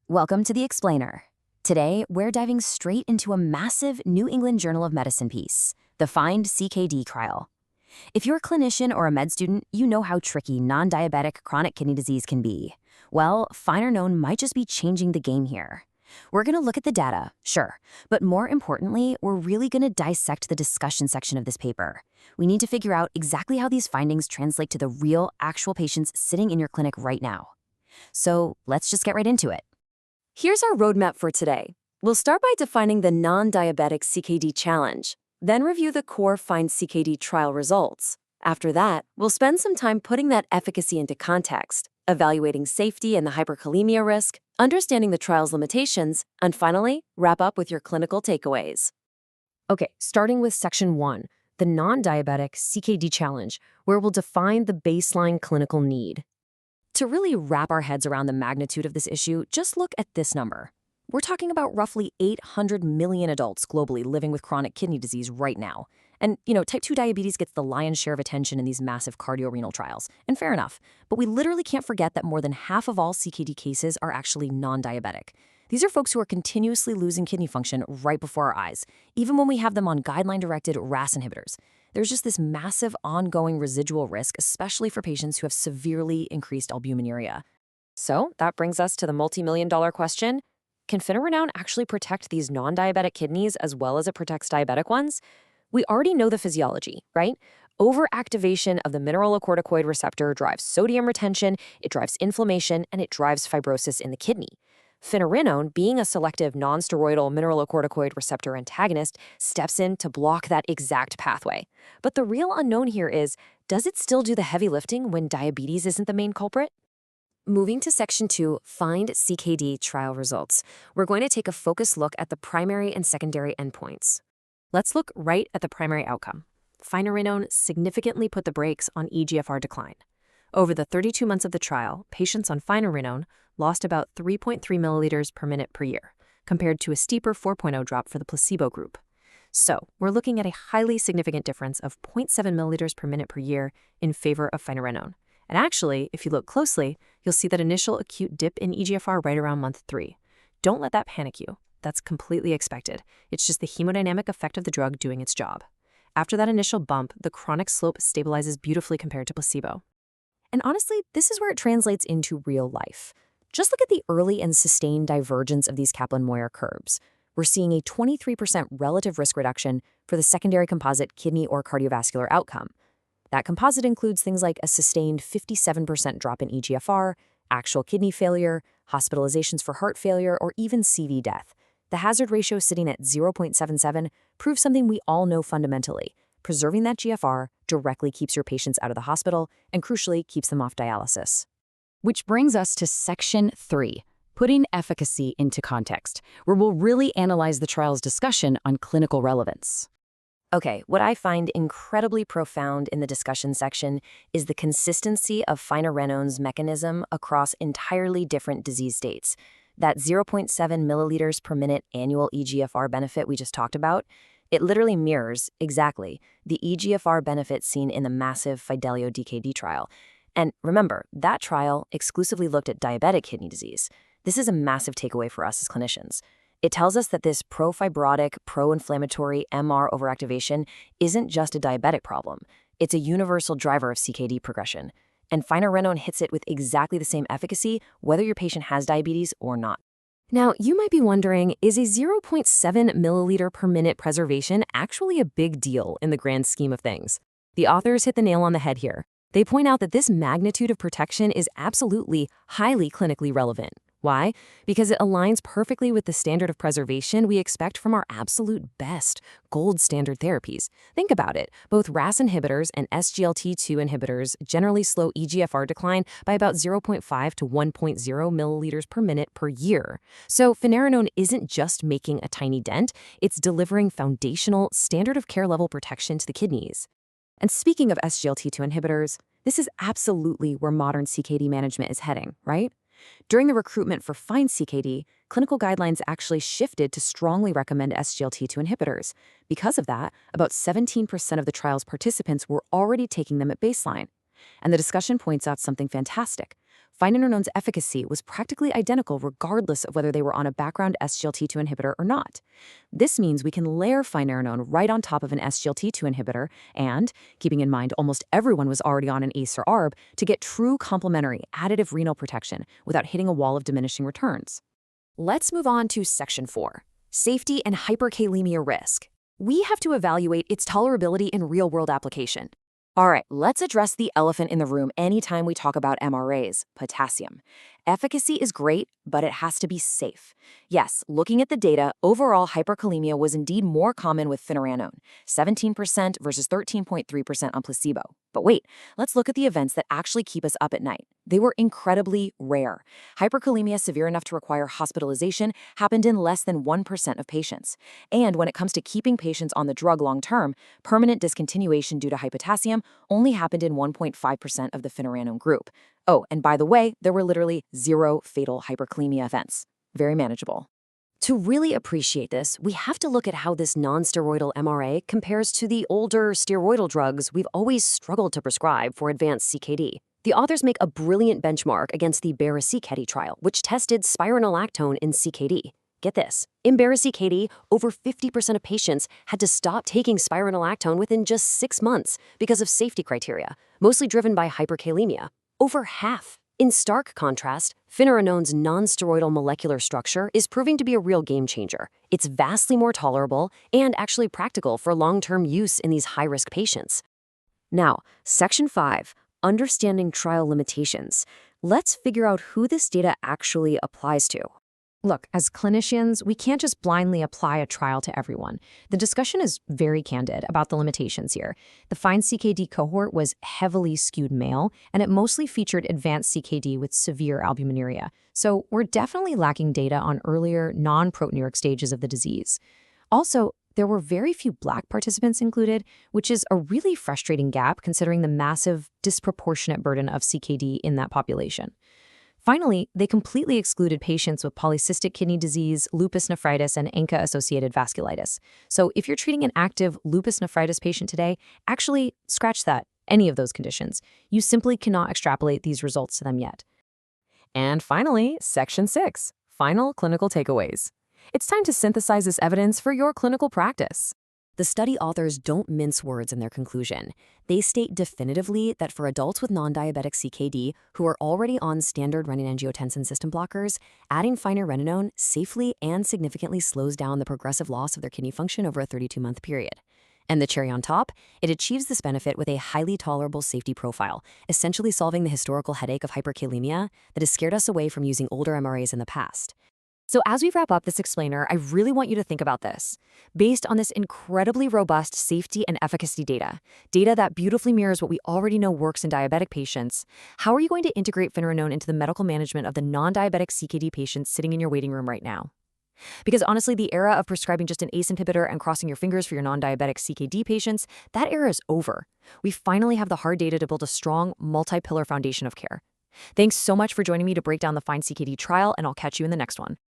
Welcome to the Explainer. Today, we're diving straight into a massive New England Journal of Medicine piece, the FIND-CKD trial. If you're a clinician or a med student, you know how tricky non-diabetic chronic kidney disease can be. Well, Finerenone might just be changing the game here. We're going to look at the data, sure, but more importantly, we're really going to dissect the discussion section of this paper. We need to figure out exactly how these findings translate to the real, actual patients sitting in your clinic right now. So let's just get right into it. Here's our roadmap for today. We'll start by defining the non-diabetic CKD challenge, then review the core FIND-CKD trial results. After that, we'll spend some time putting that efficacy into context, evaluating safety and the hyperkalemia risk, understanding the trial's limitations, and finally, wrap up with your clinical takeaways. Okay, starting with section 1, the non-diabetic CKD challenge, where we'll define the baseline clinical need. To really wrap our heads around the magnitude of this issue, just look at this number. We're talking about roughly 800 million adults globally living with chronic kidney disease right now. And, type 2 diabetes gets the lion's share of attention in these massive cardiorenal trials. And fair enough. But we literally can't forget that more than half of all CKD cases are actually non-diabetic. These are folks who are continuously losing kidney function right before our eyes, even when we have them on guideline-directed RAS inhibitors. There's just this massive ongoing residual risk, especially for patients who have severely increased albuminuria. So that brings us to the multi-million-dollar question. Can Finerenone actually protect these non-diabetic kidneys as well as it protects diabetic ones? We already know the physiology, right? Overactivation of the mineralocorticoid receptor drives sodium retention, it drives inflammation, and it drives fibrosis in the kidney. Finerenone, being a selective nonsteroidal mineralocorticoid receptor antagonist, steps in to block that exact pathway. But the real unknown here is, does it still do the heavy lifting when diabetes isn't the main culprit? Moving to section 2, FIND-CKD trial results. We're going to take a focused look at the primary and secondary endpoints. Let's look right at the primary outcome. Finerenone significantly put the brakes on eGFR decline. Over the 32 months of the trial, patients on Finerenone lost about 3.3 milliliters per minute per year, compared to a steeper 4.0 drop for the placebo group. So, we're looking at a highly significant difference of 0.7 milliliters per minute per year in favor of Finerenone. And actually, if you look closely, you'll see that initial acute dip in eGFR right around month 3. Don't let that panic you. That's completely expected. It's just the hemodynamic effect of the drug doing its job. After that initial bump, the chronic slope stabilizes beautifully compared to placebo. And honestly, this is where it translates into real life. Just look at the early and sustained divergence of these Kaplan-Meier curves. We're seeing a 23% relative risk reduction for the secondary composite kidney or cardiovascular outcome. That composite includes things like a sustained 57% drop in eGFR, actual kidney failure, hospitalizations for heart failure, or even CV death. The hazard ratio sitting at 0.77 proves something we all know fundamentally. Preserving that GFR directly keeps your patients out of the hospital and, crucially, keeps them off dialysis. Which brings us to section 3, putting efficacy into context, where we'll really analyze the trial's discussion on clinical relevance. Okay, what I find incredibly profound in the discussion section is the consistency of Finerenone's mechanism across entirely different disease states. That 0.7 milliliters per minute annual eGFR benefit we just talked about, it literally mirrors, exactly, the eGFR benefit seen in the massive Fidelio-DKD trial. And remember, that trial exclusively looked at diabetic kidney disease. This is a massive takeaway for us as clinicians. It tells us that this pro-fibrotic, pro-inflammatory MR overactivation isn't just a diabetic problem. It's a universal driver of CKD progression. And Finerenone hits it with exactly the same efficacy, whether your patient has diabetes or not. Now, you might be wondering, is a 0.7 milliliter per minute preservation actually a big deal in the grand scheme of things? The authors hit the nail on the head here. They point out that this magnitude of protection is absolutely highly clinically relevant. Why? Because it aligns perfectly with the standard of preservation we expect from our absolute best gold standard therapies. Think about it. Both RAS inhibitors and SGLT2 inhibitors generally slow eGFR decline by about 0.5 to 1.0 milliliters per minute per year. So Finerenone isn't just making a tiny dent, it's delivering foundational standard of care level protection to the kidneys. And speaking of SGLT2 inhibitors, this is absolutely where modern CKD management is heading, right? During the recruitment for FIND-CKD, clinical guidelines actually shifted to strongly recommend SGLT2 inhibitors. Because of that, about 17% of the trial's participants were already taking them at baseline. And the discussion points out something fantastic. Finerenone's efficacy was practically identical regardless of whether they were on a background SGLT2 inhibitor or not. This means we can layer finerenone right on top of an SGLT2 inhibitor and, keeping in mind almost everyone was already on an ACE or ARB, to get true complementary additive renal protection without hitting a wall of diminishing returns. Let's move on to Section 4, Safety and Hyperkalemia Risk. We have to evaluate its tolerability in real-world application. All right, let's address the elephant in the room anytime we talk about MRAs, potassium. Efficacy is great, but it has to be safe. Yes, looking at the data, overall hyperkalemia was indeed more common with finerenone, 17% versus 13.3% on placebo. But wait, let's look at the events that actually keep us up at night. They were incredibly rare. Hyperkalemia severe enough to require hospitalization happened in less than 1% of patients. And when it comes to keeping patients on the drug long-term, permanent discontinuation due to hypotassium only happened in 1.5% of the finerenone group. Oh, and by the way, there were literally 0 fatal hyperkalemia events. Very manageable. To really appreciate this, we have to look at how this non-steroidal MRA compares to the older steroidal drugs we've always struggled to prescribe for advanced CKD. The authors make a brilliant benchmark against the FIND-CKD trial, which tested spironolactone in CKD. Get this, in FIND-CKD, over 50% of patients had to stop taking spironolactone within just 6 months because of safety criteria, mostly driven by hyperkalemia. Over half. In stark contrast, finerenone's non-steroidal molecular structure is proving to be a real game changer. It's vastly more tolerable and actually practical for long-term use in these high-risk patients. Now, Section 5, Understanding Trial Limitations. Let's figure out who this data actually applies to. Look, as clinicians, we can't just blindly apply a trial to everyone. The discussion is very candid about the limitations here. The FIND-CKD cohort was heavily skewed male, and it mostly featured advanced CKD with severe albuminuria. So we're definitely lacking data on earlier, non-proteinuric stages of the disease. Also, there were very few Black participants included, which is a really frustrating gap considering the massive, disproportionate burden of CKD in that population. Finally, they completely excluded patients with polycystic kidney disease, lupus nephritis, and ANCA-associated vasculitis. So if you're treating an active lupus nephritis patient today, actually scratch that, any of those conditions. You simply cannot extrapolate these results to them yet. And finally, Section 6, Final Clinical Takeaways. It's time to synthesize this evidence for your clinical practice. The study authors don't mince words in their conclusion. They state definitively that for adults with non-diabetic CKD who are already on standard renin-angiotensin system blockers, adding finerenone safely and significantly slows down the progressive loss of their kidney function over a 32-month period. And the cherry on top, it achieves this benefit with a highly tolerable safety profile, essentially solving the historical headache of hyperkalemia that has scared us away from using older MRAs in the past. So as we wrap up this explainer, I really want you to think about this. Based on this incredibly robust safety and efficacy data that beautifully mirrors what we already know works in diabetic patients, how are you going to integrate finerenone into the medical management of the non-diabetic CKD patients sitting in your waiting room right now? Because honestly, the era of prescribing just an ACE inhibitor and crossing your fingers for your non-diabetic CKD patients, that era is over. We finally have the hard data to build a strong, multi-pillar foundation of care. Thanks so much for joining me to break down the FIND-CKD trial, and I'll catch you in the next one.